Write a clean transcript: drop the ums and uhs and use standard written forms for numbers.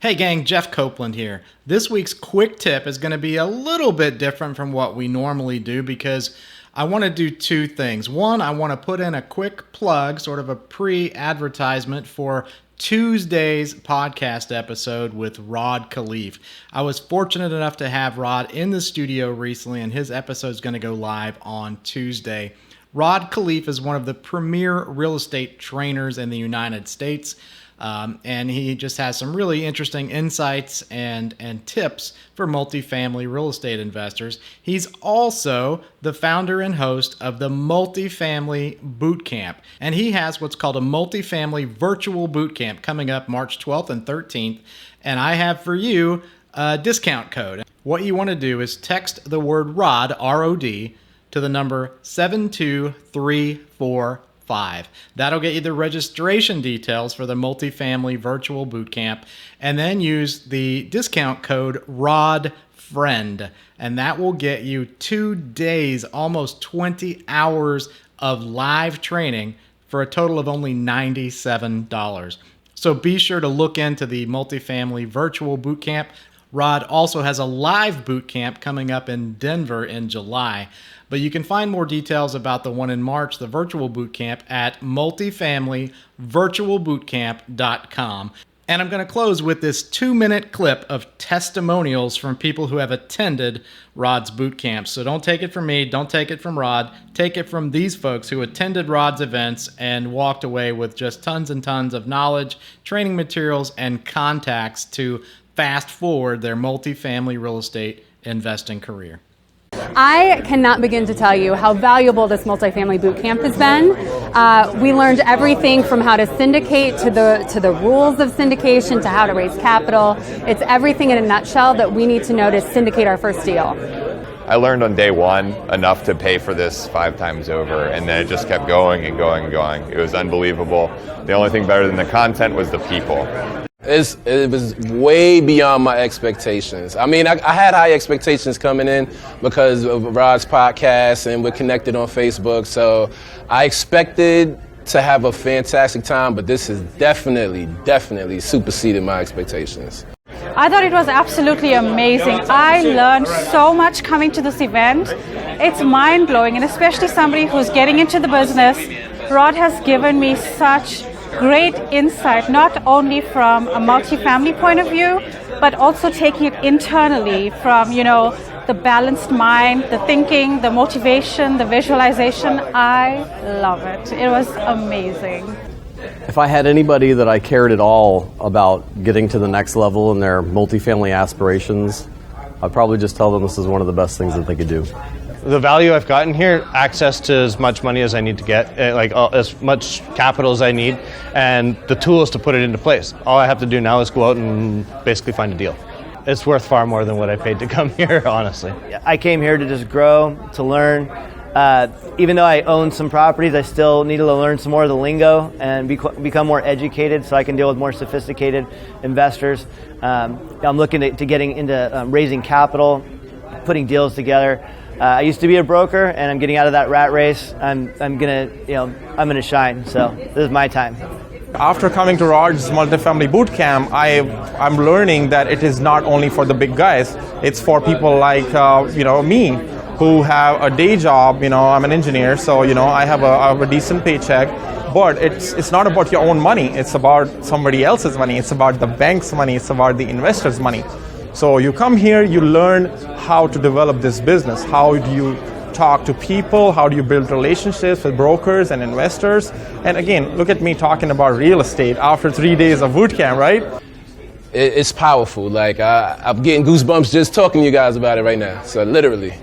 Hey gang, Jeff Copeland here. This week's quick tip is going to be a little bit different from what we normally do because I want to do two things. One, I want to put in a quick plug, sort of a pre-advertisement for Tuesday's podcast episode with Rod Khleif. I was fortunate enough to have Rod in the studio recently, and his episode is going to go live on Tuesday. Rod Khleif is one of the premier real estate trainers in the United States. And he just has some really interesting insights and tips for multifamily real estate investors. He's also the founder and host of the Multifamily Bootcamp. And he has what's called a Multifamily Virtual Bootcamp coming up March 12th and 13th. And I have for you a discount code. What you want to do is text the word ROD, R-O-D, to the number 72345. That'll get you the registration details for the Multifamily Virtual Bootcamp, and then use the discount code RODFRIEND, and that will get you 2 days, almost 20 hours of live training for a total of only $97. So be sure to look into the Multifamily Virtual Bootcamp. Rod also has a live bootcamp coming up in Denver in July. But you can find more details about the one in March, the virtual bootcamp, at multifamilyvirtualbootcamp.com. And I'm going to close with this 2-minute clip of testimonials from people who have attended Rod's bootcamp. So don't take it from me, don't take it from Rod, take it from these folks who attended Rod's events and walked away with just tons and tons of knowledge, training materials, and contacts to fast forward their multifamily real estate investing career. I cannot begin to tell you how valuable this multifamily bootcamp has been. We learned everything from how to syndicate to the rules of syndication to how to raise capital. It's everything in a nutshell that we need to know to syndicate our first deal. I learned on day one enough to pay for this 5 times over, and then it just kept going and going and going. It was unbelievable. The only thing better than the content was the people. It was way beyond my expectations. I mean, I had high expectations coming in because of Rod's podcast, and we're connected on Facebook. So I expected to have a fantastic time, but this has definitely superseded my expectations. I thought it was absolutely amazing. I learned so much coming to this event. It's mind-blowing, and especially somebody who's getting into the business. Rod has given me such great insight, not only from a multifamily point of view, but also taking it internally from, the balanced mind, the thinking, the motivation, the visualization. I love it. It was amazing. If I had anybody that I cared at all about getting to the next level in their multifamily aspirations, I'd probably just tell them this is one of the best things that they could do. The value I've gotten here, access to as much money as I need to get, as much capital as I need, and the tools to put it into place. All I have to do now is go out and basically find a deal. It's worth far more than what I paid to come here, honestly. I came here to just grow, to learn. Even though I own some properties, I still need to learn some more of the lingo and become more educated so I can deal with more sophisticated investors. I'm looking to getting into raising capital, putting deals together. I used to be a broker, and I'm getting out of that rat race. I'm gonna shine. So this is my time. After coming to Rod's Multifamily Bootcamp, I'm learning that it is not only for the big guys. It's for people like me, who have a day job. I'm an engineer, so I have a decent paycheck. But it's not about your own money. It's about somebody else's money. It's about the bank's money. It's about the investor's money. So you come here, you learn how to develop this business. How do you talk to people? How do you build relationships with brokers and investors? And again, look at me talking about real estate after 3 days of boot camp, right? It's powerful. I'm getting goosebumps just talking to you guys about it right now. So literally.